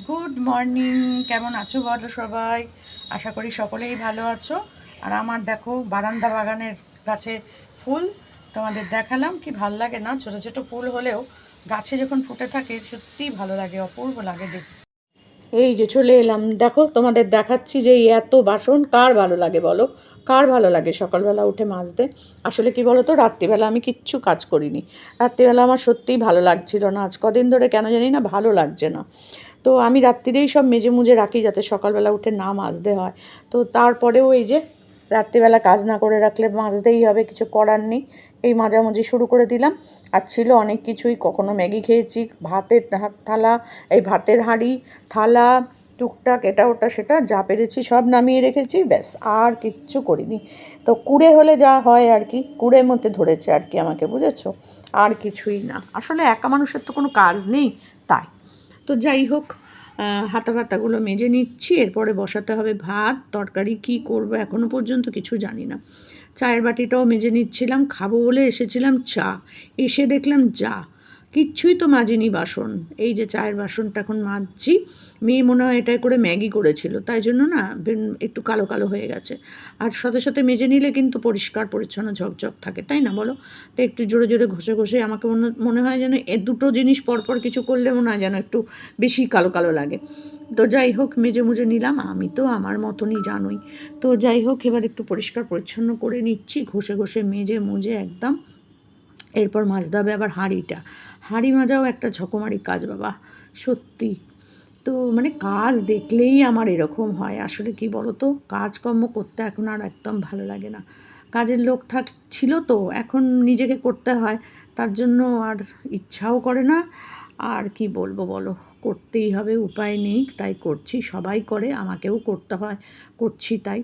Good morning, কেমন আছো বলো সবাই? আশা করি সকলেই ভালো আছো। আর আমার দেখো বারান্দা বাগানের গাছে ফুল তোমাদের দেখালাম, কি ভাল লাগে না? ছোটো ছোটো ফুল হলেও গাছে যখন ফুটে থাকে সত্যিই ভালো লাগে, অপূর্ব লাগে দেখতে। এই যে চলে এলাম, দেখো তোমাদের দেখাচ্ছি যে এই এত বাসন কার ভালো লাগে বলো? কার ভালো লাগে সকালবেলা উঠে মাজতে? আসলে কি বলো তো, রাত্রিবেলা আমি কিচ্ছু কাজ করিনি। রাত্রিবেলা আমার সত্যিই ভালো লাগছিল না, আজ কদিন ধরে কেন জানি না ভালো লাগছে না। তো আমি রাত্রিরেই সব মেজে মুজে রাখি যাতে সকালবেলা উঠে না মাজতে হয়। তো তারপরেও এই যে রাত্রিবেলা কাজ না করে রাখলে মাজতেই হবে, কিছু করার নেই। এই মাঝামাঝি শুরু করে দিলাম। আর ছিল অনেক কিছুই, কখনো ম্যাগি খেয়েছি, ভাতের থালা, এই ভাতের হাঁড়ি, থালা, টুকটাক এটা ওটা সেটা যা পেরেছি সব নামিয়ে রেখেছি, ব্যাস আর কিচ্ছু করিনি। তো কুড়ে হলে যা হয় আর কি, কুড়ের মধ্যে ধরেছে আর কি আমাকে, বুঝেছো? আর কিছুই না, আসলে একা মানুষের তো কোনো কাজ নেই তাই। তো যাই হোক, হাতা ফাতাগুলো মেজে নিচ্ছি, এরপরে বসাতে হবে ভাত। তরকারি কি করব এখনও পর্যন্ত কিছু জানি না। চায়ের বাটিটাও মেজে নিচ্ছিলাম, খাবো বলে এসেছিলাম চা, এসে দেখলাম যা কিচ্ছুই তো মাজিনি বাসন। এই যে চায়ের বাসনটা এখন মাজছি। মেয়ে মনে হয় এটাই করে ম্যাগি করেছিল, তাই জন্য না একটু কালো কালো হয়ে গেছে। আর সাথে সাথে মেজে নিলে কিন্তু পরিষ্কার পরিচ্ছন্ন ঝকঝক থাকে, তাই না বলো? তো একটু জোরে জোরে ঘষে ঘষে আমাকে মনে হয় যেন এ দুটো জিনিস পরপর কিছু করলে মনে হয় যেন একটু বেশি কালো কালো লাগে। তো যাই হোক, মেজে মুজে নিলাম, আমি তো আমার মতনই জানোই। তো যাই হোক, এবার একটু পরিষ্কার পরিচ্ছন্ন করে নিচ্ছি, ঘষে ঘষে মেজে মুজে একদম। এরপর মাজতে হবে আবার হাঁড়িটা। হাঁড়ি মাজাও একটা ঝকমারি কাজ বাবা, সত্যি। তো মানে কাজ দেখলেই আমার এরকম হয়, আসলে কি বলো তো, কাজকর্ম করতে এখন আর একদম ভালো লাগে না। কাজের লোক ছিল তো, এখন নিজেকে করতে হয়, তার জন্য আর ইচ্ছাও করে না। আর কি বলবো বলো, করতেই হবে, উপায় নেই, তাই করছি। সবাই করে, আমাকেও করতে হয়, করছি তাই।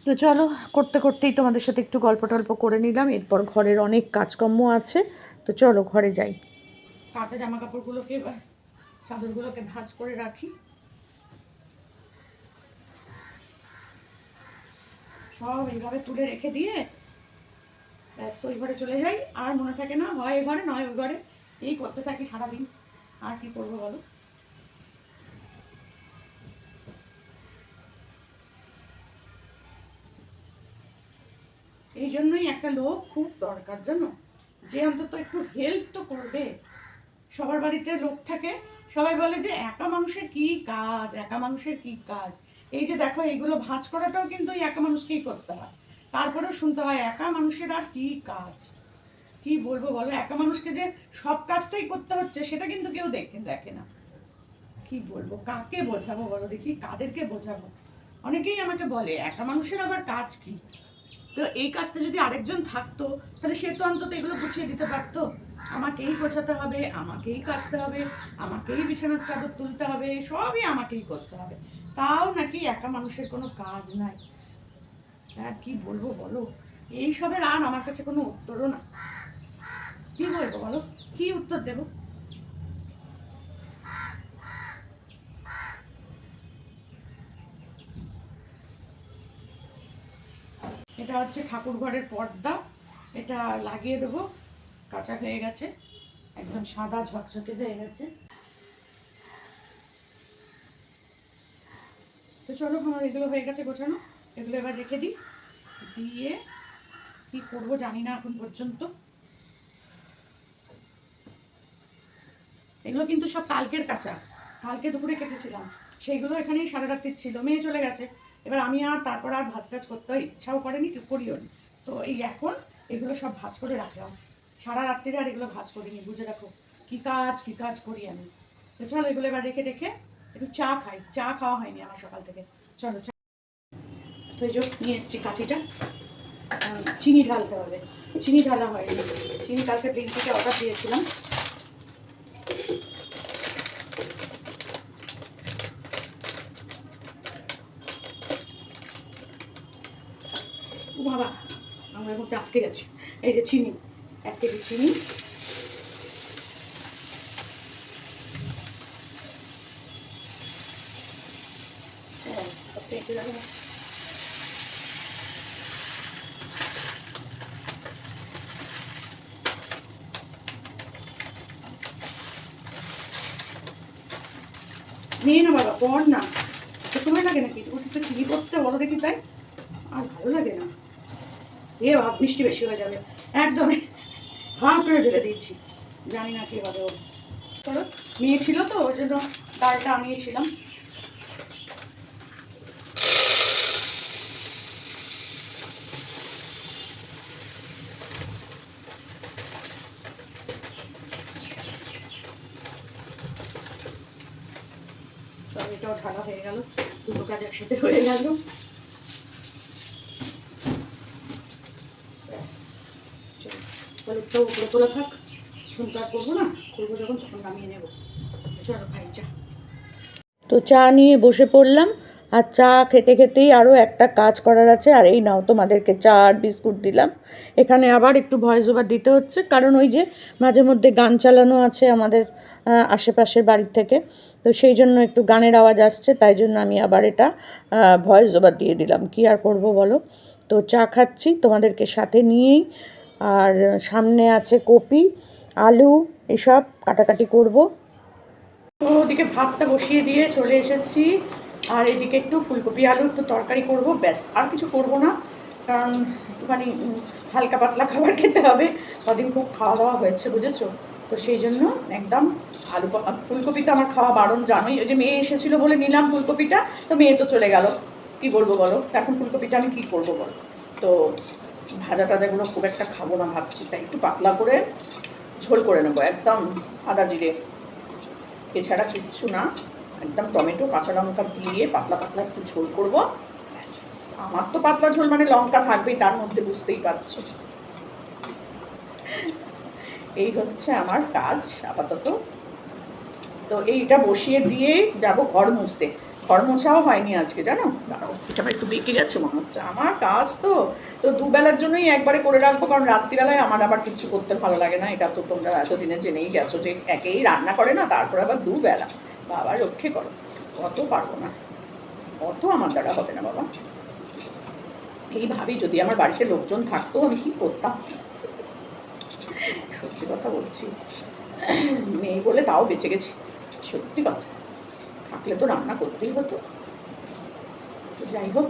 তো চলো, করতে করতেই তোমাদের সাথে একটু গল্প টল্প করে নিলাম, এরপর ঘরের অনেক কাজকর্ম আছে। তো চলো ঘরে যাই। কাঁচা জামা কাপড়গুলোকে, চাদরগুলোকে ভাঁজ করে রাখি, সব এইভাবে তুলে রেখে দিয়ে ব্যাস ওই ঘরে চলে যাই। আর মনে থাকে না, হয় এ ঘরে নয় ওই ঘরে, এই করতে থাকি সারাদিন। আর কি করবো বলো? এই জন্যই একটা লোক খুব দরকার, জানো, যে অন্তত একটু হেল্প তো করবে। সবার বাড়িতে লোক থাকে, সবাই বলে যে একা মানুষের কি কাজ, একা মানুষের কি কাজ। এই যে দেখো, এইগুলো ভাঁজ করাটাও কিন্তু ওই একা মানুষকেই করতে হয়। তারপরেও শুনতে হয় একা মানুষের আর কি কাজ। কি বলবো বলো, একা মানুষকে যে সব কাজটাই করতে হচ্ছে সেটা কিন্তু কেউ দেখে না। কি বলবো, কাকে বোঝাবো বলো দেখি, কাদেরকে বোঝাবো? অনেকেই আমাকে বলে একা মানুষের আবার কাজ কি। তো এই কাজটা যদি আরেকজন থাকতো, তাহলে সে তো অন্তত এগুলো গুছিয়ে দিতে পারতো। আমাকেই গোছাতে হবে, আমাকেই কাচতে হবে, আমাকেই বিছানার চাদর তুলতে হবে, সবই আমাকেই করতে হবে। তাও নাকি একা মানুষের কোনো কাজ নাই। আর কি বলবো বলো, এইসবের আর আমার কাছে কোনো উত্তরও না। কি বলবো বলো, কি উত্তর দেবো? এটা হচ্ছে ঠাকুর ঘরের পর্দা, এটা লাগিয়ে দেবো। কাঁচা হয়ে গেছে, একদম সাদা ঝকঝকে হয়ে গেছে। তো চলো, আমার এগুলো হয়ে গেছে গোছানো, এগুলো এবার রেখে দিই। দিয়ে কি করবো জানি না এখন পর্যন্ত। এগুলো কিন্তু সব কালকের কাঁচা, কালকে দুপুরে কেচেছিলাম, সেইগুলো এখানেই সারা রাত্রি ছিল। মেয়ে চলে গেছে, এবার আমি আর তারপর আর ভাজ টাজ করতে ইচ্ছাও করেনি, করিও নি। তো এই এখন এগুলো সব ভাজ করে রাখলাম, সারা রাত্রিরে আর এগুলো ভাজ করিনি। বুঝে রাখো কি কাজ করি আমি। তো চলো, এগুলো এবার রেখে রেখে একটু চা খাই, চা খাওয়া হয়নি আমার সকাল থেকে। চলো চা। তো এই যে নিয়ে এসছি কাঁচিটা, চিনি ঢালতে হবে। চিনি ঢালা হয়নি, চিনি কালকে ব্লিঙ্কিটে অর্ডার দিয়েছিলাম। ও বাবা, আমার মধ্যে আটকে গেছে। এই যে চিনি, 1 কেজি চিনি। নিয়ে না বাবা, পর না, তো সময় লাগে নাকি একটু চিনি করতে বলো দেখি, তাই আর ভালো লাগে না। এ ভাব মিষ্টি বেশি হয়ে যাবে একদমই, হাঁ করে ঢেলে দিয়েছি, জানি না কে হবে। ধরো মেয়ে ছিল তো ওই জন্য ডালটা আনিয়েছিলাম। সব এটাও ঢালা হয়ে গেল, দুটো কাজ একসাথে হয়ে গেল। তো উপরে তোলা থাক, এখন তো আর করবো না, করবো যখন তখন নামিয়ে নেবো। চলো খাই চা। তো চা নিয়ে বসে পড়লাম, আর চা খেতে খেতেই আরও একটা কাজ করার আছে, আর এই নাও তোমাদেরকে চা আর বিস্কুট দিলাম। এখানে আবার একটু ভয়েস ওভার দিতে হচ্ছে, কারণ ওই যে মাঝে মধ্যে গান চালানো আছে আমাদের আশেপাশের বাড়ির থেকে, তো সেই জন্য একটু গানের আওয়াজ আসছে, তাই জন্য আমি আবার এটা ভয়েস ওভার দিয়ে দিলাম। কি আর করব বলো। তো চা খাচ্ছি তোমাদেরকে সাথে নিয়েই, আর সামনে আছে কপি, আলু, এসব কাটাকাটি করব। তো ওদিকে ভাতটা বসিয়ে দিয়ে চলে এসেছি, আর এদিকে একটু ফুলকপি আলু একটু তরকারি করব, ব্যাস আর কিছু করব না, কারণ একটুখানি হালকা পাতলা খাবার খেতে হবে, কদিন খুব খাওয়া দাওয়া হয়েছে বুঝেছো, তো সেই জন্য একদম আলু ফুলকপিটা আমার খাওয়া বারণ, জানোই। ওই যে মেয়ে এসেছিলো বলে নিলাম ফুলকপিটা, তো মেয়ে তো চলে গেল, কি বলবো বলো, এখন ফুলকপিটা আমি কি করব বলো। তো ভাজা টাজাগুলো খুব একটা খাবো না ভাবছি, তাই একটু পাতলা করে ঝোল করে নেবো, একদম আদা জিরে এছাড়া কিচ্ছু না, একদম টমেটো কাঁচা লঙ্কা দিয়ে পাতলা পাতলা একটু ঝোল করবো। আমার তো পাতলা ঝোল মানে লঙ্কা থাকবেই তার মধ্যে, বুঝতেই পারছো। এই হচ্ছে আমার কাজ আপাতত। তো এইটা বসিয়ে দিয়ে যাব ঘর মুছতে, ঘর মোছাও হয়নি আজকে জানো, দাঁড়াও এটা একটু বেঁকে গেছে মনে হচ্ছে। আমার কাজ তো তো দুবেলার জন্যই একবারে করে রাখবো, কারণ রাত্রিবেলায় আমার আবার কিছু করতে ভালো লাগে না, এটা তো তোমরা এতদিনে জেনেই গেছো যে একেই রান্না করে না, তারপর আবার দুবেলা, বাবা রক্ষে করো, অত পারবো না, অত আমার দ্বারা হবে না বাবা। এই ভাবি যদি আমার বাড়িতে লোকজন থাকতো আমি কি করতাম, সত্যি কথা বলছি, নেই বলে তাও বেঁচে গেছি, সত্যি কথা, থাকলে তো রান্না করতেই হতো। যাই হোক,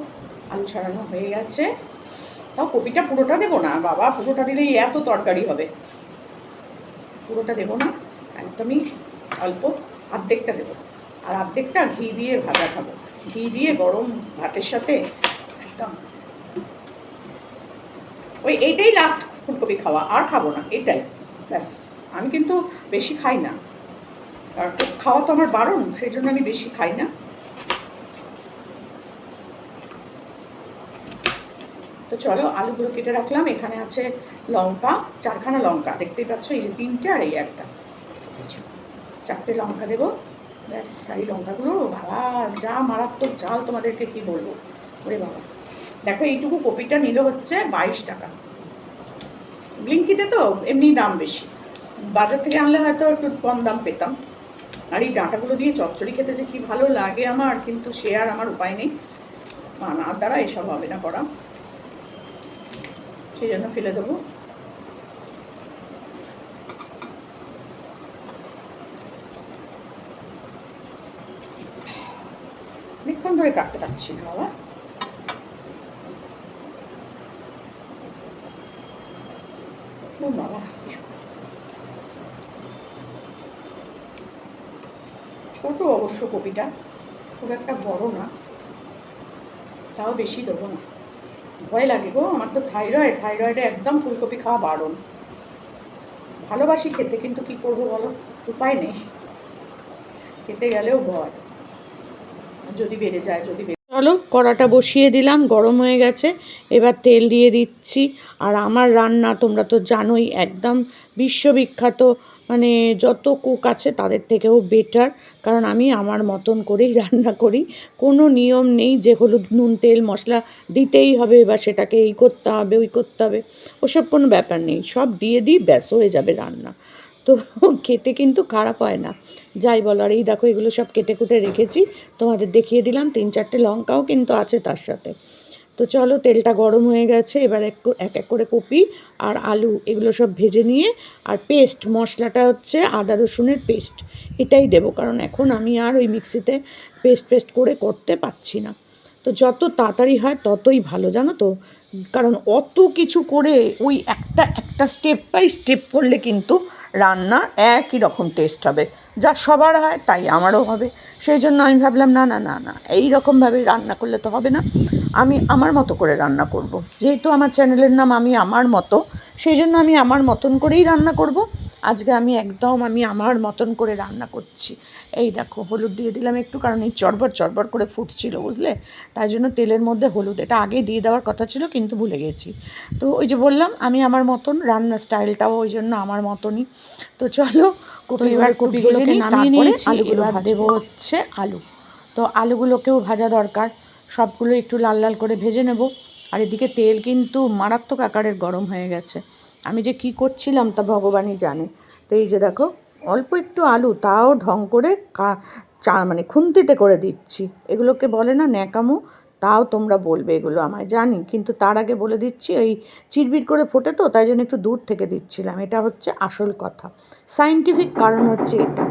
আলু ছাড়ানো হয়ে গেছে, তাও কপিটা পুরোটা দেবো না বাবা, পুরোটা দিলেই এত তরকারি হবে, পুরোটা দেবো না, একদমই অল্প, অর্ধেকটা দেবো, আর অর্ধেকটা ঘি দিয়ে ভাজা খাবো, ঘি দিয়ে গরম ভাতের সাথে একদম। ওই এইটাই লাস্ট ফুলকপি খাওয়া, আর খাবো না, এটাই ব্যাস। আমি কিন্তু বেশি খাই না, আর খাওয়া তো আমার বারণ, সেই জন্য আমি বেশি খাই না। তো চলো আলুগুলো কেটে রাখলাম, এখানে আছে লঙ্কা, 4খানা লঙ্কা দেখতেই পাচ্ছ, এই যে 3টে আর এই একটা, 4টে লঙ্কা দেবো, ব্যাস। এই লঙ্কাগুলো বাবা যা মারাত্মক ঝাল, তোমাদেরকে কি বলবো, ওরে বাবা। দেখো এইটুকু কপিটা নিল হচ্ছে 22 টাকা, ব্লিঙ্কিতে তো এমনি দাম বেশি, বাজার থেকে আনলে হয়তো একটু কম দাম পেতাম। আর এই ডাঁটাগুলো দিয়ে চচ্চড়ি খেতে যে কি ভালো লাগে আমার, কিন্তু সে আর আমার উপায় নেই, মানার দ্বারা এসব হবে না করা, সেই জন্য ফেলে দেবো। অনেকক্ষণ ধরে কাটতে পারছি না বাবা, বাবা ছোট অবশ্য কপিটা, খুব একটা বড় না, তাও বেশি দেবো না, ভয় লাগে গো, আমার তো থাইরয়েডে একদম ফুলকপি খাওয়া বারণ, ভালোবাসি খেতে, কিন্তু কি করবো বলো, উপায় নেই, খেতে গেলেও ভয়, যদি বেড়ে যায়, যদি চলো কড়াটা বসিয়ে দিলাম, গরম হয়ে গেছে, এবার তেল দিয়ে দিচ্ছি। আর আমার রান্না তোমরা তো জানোই একদম বিশ্ববিখ্যাত, মানে যত কুক আছে তাদের থেকেও বেটার, কারণ আমি আমার মতন করেই রান্না করি, কোনো নিয়ম নেই যে হলুদ নুন তেল মশলা দিতেই হবে বা সেটাকে এই করতে হবে ওই করতে হবে, ওসব কোনো ব্যাপার নেই, সব দিয়ে দিই ব্যাস হয়ে যাবে রান্না। তো খেতে কিন্তু খারাপ হয় না, যাই বলো। আর এই দেখো এগুলো সব কেটে কুটে রেখেছি, তোমাদের দেখিয়ে দিলাম, 3-4টে লঙ্কাও কিন্তু আছে তার সাথে। তো চলো তেলটা গরম হয়ে গেছে, এবার এক এক করে কপি আর আলু এগুলো সব ভেজে নিয়ে, আর পেস্ট মশলাটা হচ্ছে আদা রসুনের পেস্ট, এটাই দেবো, কারণ এখন আমি আর ওই মিক্সিতে পেস্ট করে করতে পারছি না। তো যত তাড়াতাড়ি হয় ততই ভালো, জানো তো, কারণ অত কিছু করে ওই একটা একটা স্টেপ বাই স্টেপ করলে কিন্তু রান্না একই রকম টেস্ট হবে, যা সবার হয় তাই আমারও হবে। সেই জন্য আমি ভাবলাম না না না না, এই রকমভাবে রান্না করলে তো হবে না, আমি আমার মতো করে রান্না করব। যেহেতু আমার চ্যানেলের নাম আমি আমার মতো, সেই জন্য আমি আমার মতন করেই রান্না করব। আজকে আমি আমার মতন করে রান্না করছি। এই দেখো, হলুদ দিয়ে দিলাম একটু, কারণ এই চড়বড় করে ফুটছিল, বুঝলে, তাই জন্য তেলের মধ্যে হলুদ, এটা আগে দিয়ে দেওয়ার কথা ছিল কিন্তু ভুলে গেছি। তো ওই যে বললাম আমি আমার মতন, রান্নার স্টাইলটাও ওই জন্য আমার মতনই। তো চলো, এবার কপিগুলোকে নামিয়ে নিয়েছি, আলুগুলো দেবো হচ্ছে আলু। তো আলুগুলোকেও ভাজা দরকার, সবগুলো একটু লাল লাল করে ভেজে নেব। আর এদিকে তেল কিন্তু মারাত্মক আকারের গরম হয়ে গেছে, আমি যে কি করছিলাম তা ভগবানই জানে। তো এই যে দেখো, অল্প একটু আলু, তাও ঢং করে মানে খুন্তিতে করে দিচ্ছি। এগুলোকে বলে না ন্যাকামো, তাও তোমরা বলবে এগুলো আমায়, জানি, কিন্তু তার আগে বলে দিচ্ছি, ওই চিরবির করে ফোটে তো, তাই জন্য একটু দূর থেকে দিচ্ছিলাম, এটা হচ্ছে আসল কথা, সায়েন্টিফিক কারণ হচ্ছে এটা,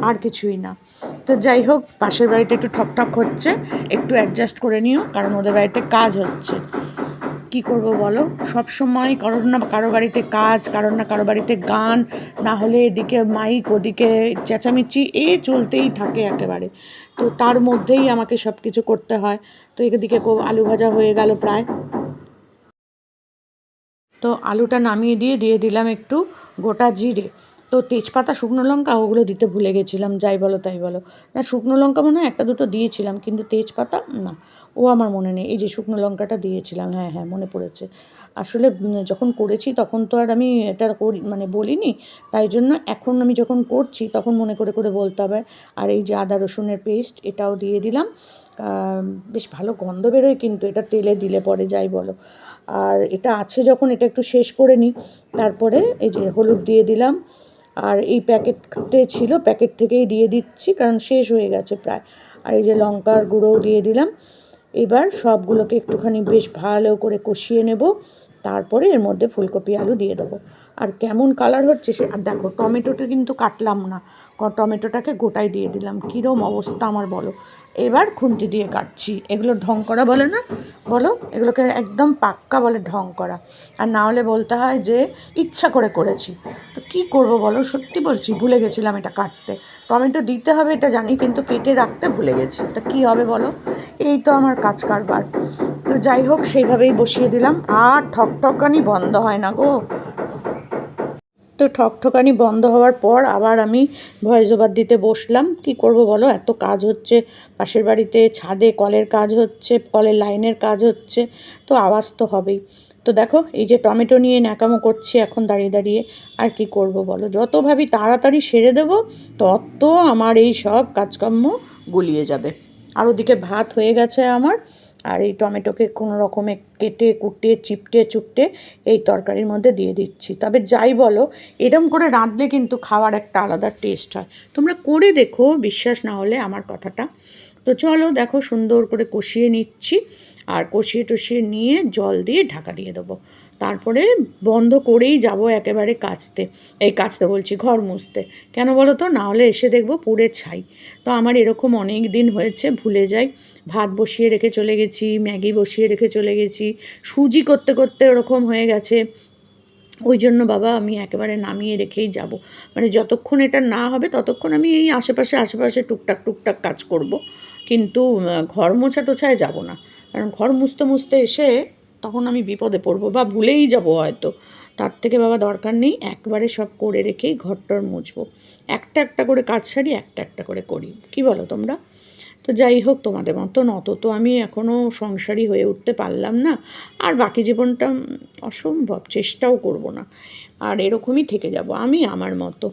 আর কিছুই না। তো যাই হোক, পাশের বাড়িতে একটু ঠকঠক হচ্ছে, একটু অ্যাডজাস্ট করে নিও, কারণ ওদের বাড়িতে কাজ হচ্ছে। কি করব বলো, সব সময় কারোর না কারো বাড়িতে কাজ, কারোর না কারো বাড়িতে গান, না হলে এদিকে মাইক, ওদিকে চেঁচামেচি, চলতেই থাকে একেবারে। তো তার মধ্যেই আমাকে সব কিছু করতে হয়। তো এদিকে আলু ভাজা হয়ে গেল প্রায়। তো আলুটা নামিয়ে দিয়ে দিলাম একটু গোটা জিরে, তো তেজপাতা, শুকনো লঙ্কা ওগুলো দিতে ভুলে গেছিলাম, যাই বলো তাই বলো। না, শুকনো লঙ্কা মনে হয় একটা দুটো দিয়েছিলাম, কিন্তু তেজপাতা না, ও আমার মনে নেই। এই যে শুকনো লঙ্কাটা দিয়েছিলাম, হ্যাঁ হ্যাঁ মনে পড়েছে। আসলে যখন করেছি তখন তো আর আমি এটা মানে বলিনি, তাই জন্য এখন আমি যখন করছি তখন মনে করে করে বলতে হবে। আর এই যে আদা রসুনের পেস্ট, এটাও দিয়ে দিলাম। বেশ ভালো গন্ধ বেরোয় কিন্তু এটা তেলে দিলে পরে, যাই বলো। আর এটা আছে যখন, এটা একটু শেষ করে নিই। তারপরে এই যে হলুদ দিয়ে দিলাম, আর এই প্যাকেটে ছিল, প্যাকেট থেকেই দিয়ে দিচ্ছি, কারণ শেষ হয়ে গেছে প্রায়। আর এই যে লঙ্কার গুঁড়োও দিয়ে দিলাম। এবার সবগুলোকে একটুখানি বেশ ভালো করে কষিয়ে নেব, তারপরে এর মধ্যে ফুলকপি আলু দিয়ে দেবো। আর কেমন কালার হচ্ছে সে, আর দেখো টমেটোটা কিন্তু কাটলাম না, টমেটোটাকে গোটাই দিয়ে দিলাম, কীরম অবস্থা আমার বলো। এবার খুন্তি দিয়ে কাটছি, এগুলো ঢং করা বলে না, বলো, এগুলোকে একদম পাক্কা বলে ঢং করা। আর না হলে বলতে হয় যে ইচ্ছা করে করেছি। তো কী করব বলো, সত্যি বলছি ভুলে গেছিলাম এটা কাটতে। টমেটো দিতে হবে এটা জানি, কিন্তু কেটে রাখতে ভুলে গেছি, তা কী হবে বলো, এই তো আমার কাজ কারবার। তো যাই হোক, সেইভাবেই বসিয়ে দিলাম, আর ঠকঠকানি বন্ধ হয় না গো। তো ঠকঠকানি বন্ধ হওয়ার পর আবার আমি ভয়েস ওভার দিতে বসলাম। কি করব বলো, এত কাজ হচ্ছে পাশের বাড়িতে, ছাদে কলের কাজ হচ্ছে, কলের লাইনের কাজ হচ্ছে, তো আওয়াজ তো হবেই। তো দেখো, এই যে টমেটো নিয়ে ন্যাকামো করছি এখন দাঁড়িয়ে দাঁড়িয়ে। আর কি করব বলো, যত ভাবি তাড়াতাড়ি সেরে দেবো, তত আমার এই সব কাজকর্ম গুলিয়ে যাবে। আর ওদিকে ভাত হয়ে গেছে আমার, আর এই টমেটোকে কোনো রকমে কেটে কুটে চিপটে চুপটে এই তরকারির মধ্যে দিয়ে দিচ্ছি। তবে যাই বলো, এরম করে রাঁধলে কিন্তু খাওয়ার একটা আলাদা টেস্ট হয়, তোমরা করে দেখো, বিশ্বাস না হলে আমার কথাটা। তো চলো দেখো, সুন্দর করে কষিয়ে নিচ্ছি, আর কষিয়ে টষিয়ে নিয়ে জল দিয়ে ঢাকা দিয়ে দেবো। তারপরে বন্ধ করেই যাব একেবারে কাচতে বলছি, ঘর মুছতে। কেন বলো তো, না হলে এসে দেখবো পুড়ে ছাই। তো আমার এরকম অনেক দিন হয়েছে, ভুলে যাই, ভাত বসিয়ে রেখে চলে গেছি, ম্যাগি বসিয়ে রেখে চলে গেছি, সুজি করতে করতে ওরকম হয়ে গেছে। ওই জন্য বাবা আমি একেবারে নামিয়ে রেখেই যাব, মানে যতক্ষণ এটা না হবে ততক্ষণ আমি এই আশেপাশে টুকটাক কাজ করব, কিন্তু ঘর মোছা টোছায় যাব না, কারণ ঘর মুছতে মুছতে এসে তখন আমি বিপদে পড়বো বা ভুলেই যাব হয়তো। তার থেকে বাবা দরকার নেই, একবারে সব করে রেখেই ঘরটর মুছবো, একটা একটা করে কাজ সারি, একটা একটা করে করি, কি বলো তোমরা? তো যাই হোক, তোমাদের মতন অত তো আমি এখনও সংসারী হয়ে উঠতে পারলাম না, আর বাকি জীবনটা অসম্ভব, চেষ্টাও করব না, আর এরকমই থেকে যাব আমি আমার মতো।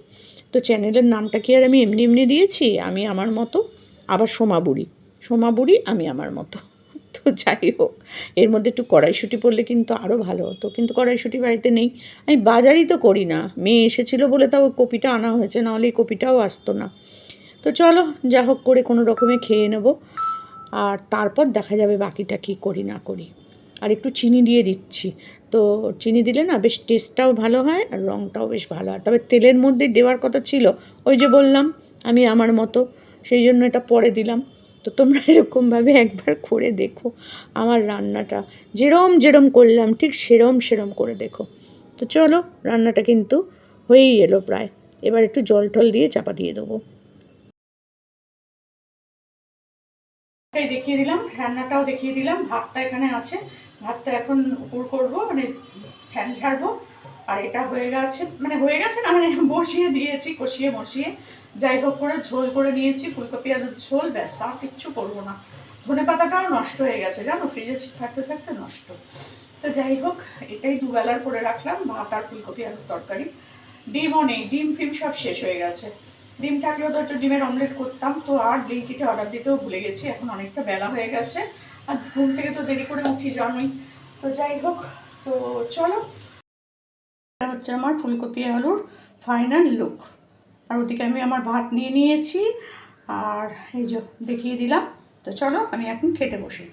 তো চ্যানেলের নামটা কি আর আমি এমনি এমনি দিয়েছি, আমি আমার মতো, আবার সোমা বুড়ি আমি আমার মতো। তো যাই হোক, এর মধ্যে একটু কড়াইশুঁটি পড়লে কিন্তু আরও ভালো হতো, কিন্তু কড়াইশুঁটি বাড়িতে নেই, আমি বাজারই তো করি না, মেয়ে এসেছিলো বলে তাও কপিটা আনা হয়েছে, নাহলে এই কপিটাও আসতো না। তো চলো, যা হোক করে কোনো রকমে খেয়ে নেব, আর তারপর দেখা যাবে বাকিটা কী করি না করি। আর একটু চিনি দিয়ে দিচ্ছি, তো চিনি দিলে না বেশ টেস্টটাও ভালো হয়, আর রঙটাও বেশ ভালো হয়। তবে তেলের মধ্যে দেওয়ার কথা ছিল, ওই যে বললাম আমি আমার মতো, সেই জন্য এটা পরে দিলাম। তো তোমরা এরকমভাবে একবার করে দেখো আমার রান্নাটা, যেরম যেরম করলাম ঠিক সেরম করে দেখো। তো চলো, রান্নাটা কিন্তু হয়েই এলো প্রায়। এবার একটু জল টল দিয়ে চাপা দিয়ে দেবো। দেখিয়ে দিলাম, রান্নাটাও দেখিয়ে দিলাম, ভাতটা এখানে আছে, ভাতটা এখন উপর করবো, মানে ফ্যান ঝাড়বো। আর এটা হয়ে গেছে, মানে হয়ে গেছে না, মানে বসিয়ে দিয়েছি, কষিয়ে বসিয়ে যাই হোক করে ঝোল করে নিয়েছি, ফুলকপি আলুর ঝোল, ব্যাস আর কিচ্ছু করবো না। ধনে পাতাটাও নষ্ট হয়ে গেছে জানো, ফ্রিজে থাকতে থাকতে নষ্ট। তো যাই হোক, এটাই দুবেলার করে রাখলাম, ভাত আর ফুলকপি আলুর তরকারি। ডিমও নেই, ডিম ফিম সব শেষ হয়ে গেছে। ডিম থাকলেও তো একটু ডিমের অমলেট করতাম, তো আর ব্লিঙ্কিটে অর্ডার দিতেও ভুলে গেছি, এখন অনেকটা বেলা হয়ে গেছে, আর ঘুম থেকে তো দেরি করে উঠি জানোই। তো যাই হোক, তো চলো, এটা হচ্ছে আমার ফুলকপি আলুর ফাইনাল লুক। আর ওদিকে আমি আমার ভাত নিয়ে নিয়েছি, আর এই যে দেখিয়ে দিলাম। তো চলো, আমি এখন খেতে বসি।